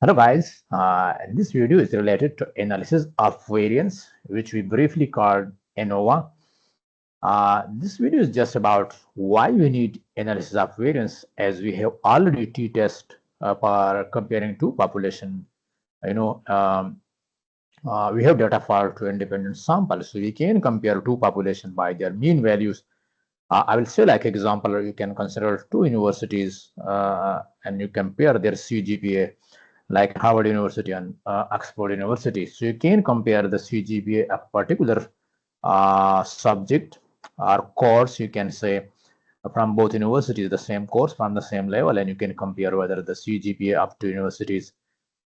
Hello guys, and this video is related to analysis of variance, which we briefly called ANOVA. This video is just about why we need analysis of variance, as we have already t-test for comparing two population. You know, we have data for two independent samples, so we can compare two population by their mean values. I will say, like example, you can consider two universities and you compare their CGPA, like Harvard University and Oxford University. So you can compare the CGPA of particular subject or course, you can say, from both universities, the same course from the same level, and you can compare whether the CGPA of two universities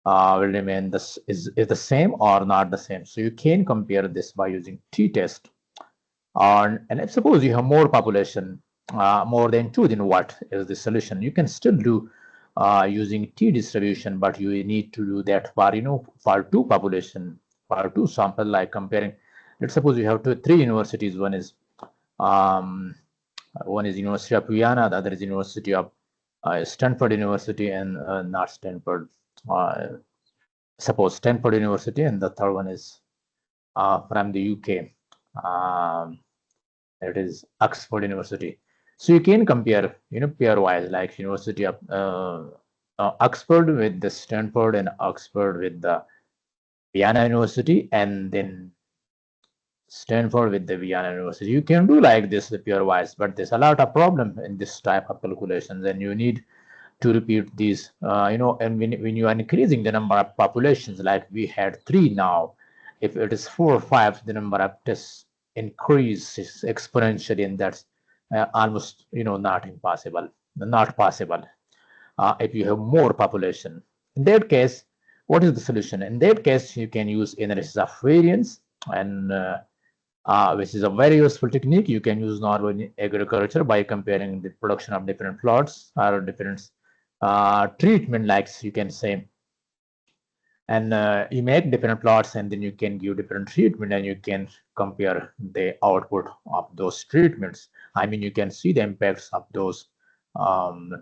will remain is the same or not the same. So you can compare this by using t-test. And if suppose you have more population, more than two, then what is the solution? You can still do using t-distribution, but you need to do that for for two population, for two sample, like comparing. Let's suppose you have three universities. Um, one is University of Vienna, the other is University of Stanford University, and not Stanford. Uh, Suppose Stanford University, and the third one is from the UK. Um, it is Oxford University. So you can compare, pairwise, like University of Oxford with the Stanford and Oxford with the Vienna University, and then Stanford with the Vienna University. You can do like this, the pairwise, but there's a lot of problem in this type of calculations, and you need to repeat these, and when you are increasing the number of populations, like we had three now, if it is 4 or 5, the number of tests increases exponentially, and that's almost, not possible if you have more population. In that case, what is the solution? In that case, you can use analysis of variance, and which is a very useful technique. You can use normal in agriculture by comparing the production of different plots or different treatment, like you can say, and you make different plots, and then you can give different treatment, and you can compare the output of those treatments. I mean, you can see the impacts of those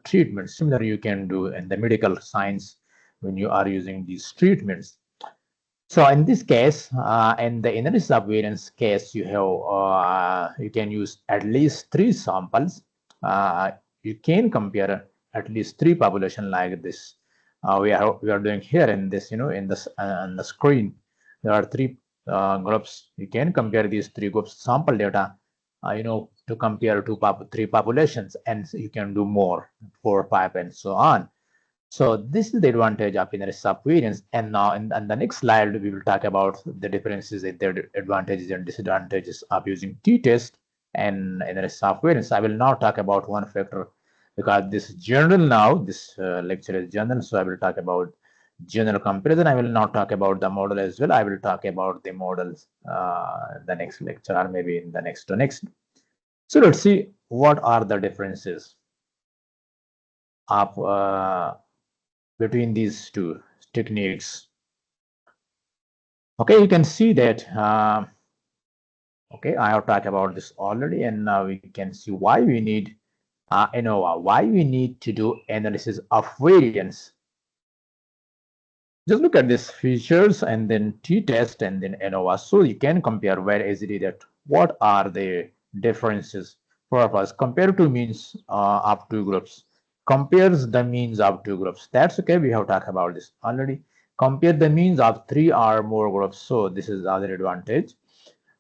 treatments. Similar, you can do in the medical science when you are using these treatments. So in this case, in the analysis of variance case, you can use at least three samples. You can compare at least three population, like this. We are doing here in this, in this on the screen. There are three groups. You can compare these three groups sample data, to compare three populations, and you can do more, 4, 5, and so on. So this is the advantage of analysis of variance. And now in the next slide, we will talk about the differences in their advantages and disadvantages of using t-test and analysis of variance. I will now talk about one factor, because this is general now. This lecture is general, so I will talk about general comparison. I will not talk about the model as well. I will talk about the models the next lecture, or maybe in the next to next. So let's see what are the differences of between these two techniques. Okay, you can see that. Okay, I have talked about this already, and now we can see why we need ANOVA, why we need to do analysis of variance. Just look at these features, and then t-test, and then ANOVA, so you can compare very easily that what are the differences for us. Compare to means of two groups, compares the means of two groups. That's okay, we have talked about this already. Compare the means of three or more groups, so this is other advantage.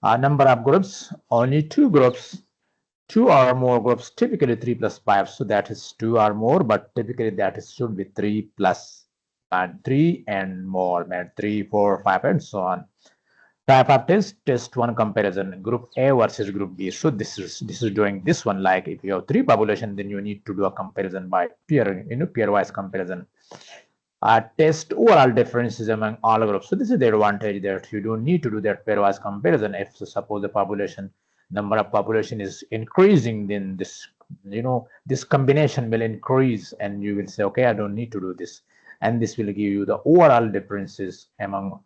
Number of groups, only two groups, two or more groups, typically 3 plus 5, so that is 2 or more, but typically that is should be 3 plus and 3 and more, and 3, 4, 5, and so on. Type of test one comparison, group A versus group B. So this is doing this one, like if you have three population, then you need to do a comparison by pairwise comparison. Test overall differences among all groups. So this is the advantage, that you don't need to do that pairwise comparison. If suppose the number of population is increasing, then this combination will increase, and you will say, okay, I don't need to do this, and this will give you the overall differences among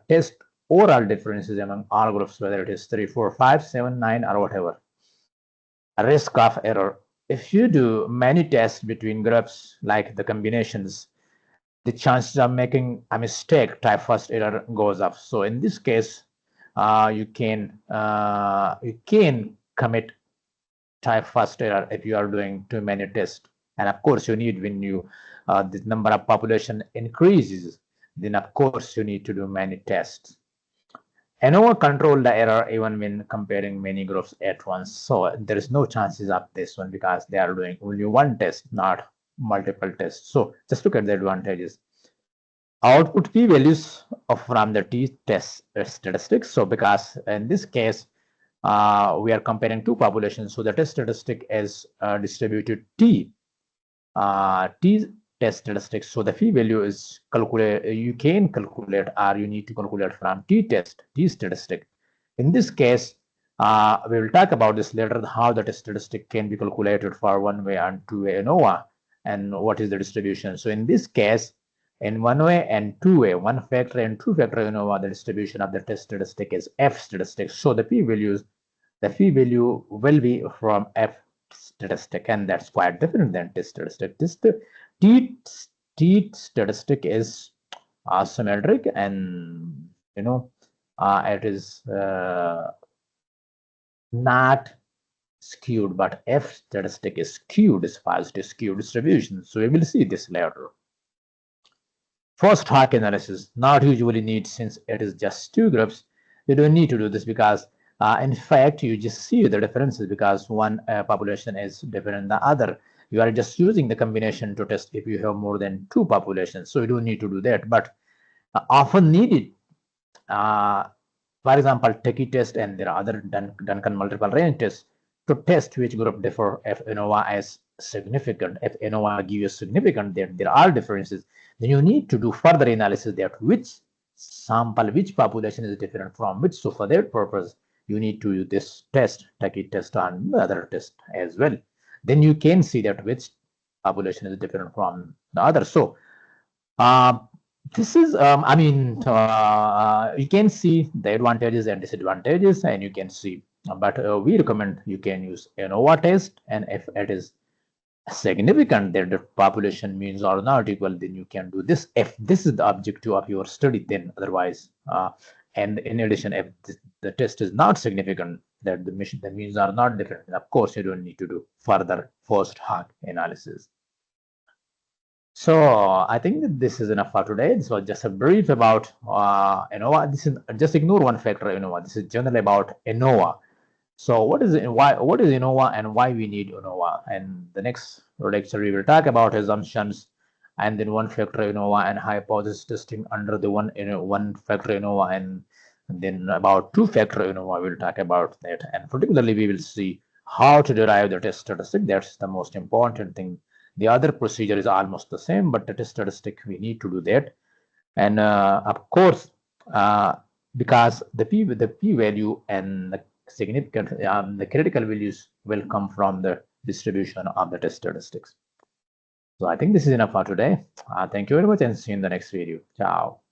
test overall differences among all groups, whether it is 3, 4, 5, 7, 9, or whatever. A risk of error. If you do many tests between groups, like the combinations, the chances of making a mistake, type first error, goes up. So in this case, you can commit type first error if you are doing too many tests. And of course, you need, when you the number of population increases, then of course you need to do many tests. ANOVA control the error even when comparing many groups at once. So there is no chances of this one because they are doing only one test, not multiple tests. So just look at the advantages. Output p values from the t-test statistics. So because in this case, we are comparing two populations, so the test statistic is distributed t test statistics. So the p-value is calculated. You can calculate, or you need to calculate from t statistic. In this case, we will talk about this later, how the test statistic can be calculated for one-way and two-way ANOVA, and what is the distribution. So in this case, in one-way and two-way, one factor and two factor ANOVA, the distribution of the test statistic is f statistics. So the p-value will be from f statistic, and that's quite different than t statistic. T statistic is symmetric, and it is not skewed, but f statistic is skewed, is positive skewed distribution. So we will see this later. First hoc analysis, not usually need, since it is just two groups. You don't need to do this because in fact, you just see the differences because one population is different than the other. You are just using the combination to test if you have more than two populations. So you don't need to do that, but often needed. For example, Techie test, and there are other Duncan multiple range tests to test which group differ if ANOVA is significant. If ANOVA gives significant, there are differences. Then you need to do further analysis that which sample, which population is different from which. So for that purpose, you need to use this test, Techie test, and other test as well. Then you can see that which population is different from the other. So this is, you can see the advantages and disadvantages, and you can see, but we recommend you can use ANOVA test, and if it is significant that the population means are not equal, then you can do this if this is the objective of your study. Then otherwise, and in addition, if the test is not significant, that the means are not different, of course you don't need to do further post hoc analysis. So I think that this is enough for today. This was just a brief about ANOVA. This is just ignore one factor ANOVA. This is generally about ANOVA. So what is ANOVA and why we need ANOVA? And the next lecture we will talk about assumptions, and then one factor ANOVA and hypothesis testing under the one factor ANOVA, and then about two factor ANOVA we'll talk about that. And particularly we will see how to derive the test statistic. That's the most important thing. The other procedure is almost the same, but the test statistic we need to do that. And of course, because the p value and the significant the critical values will come from the distribution of the test statistics. So I think this is enough for today. Thank you very much, and see you in the next video. Ciao.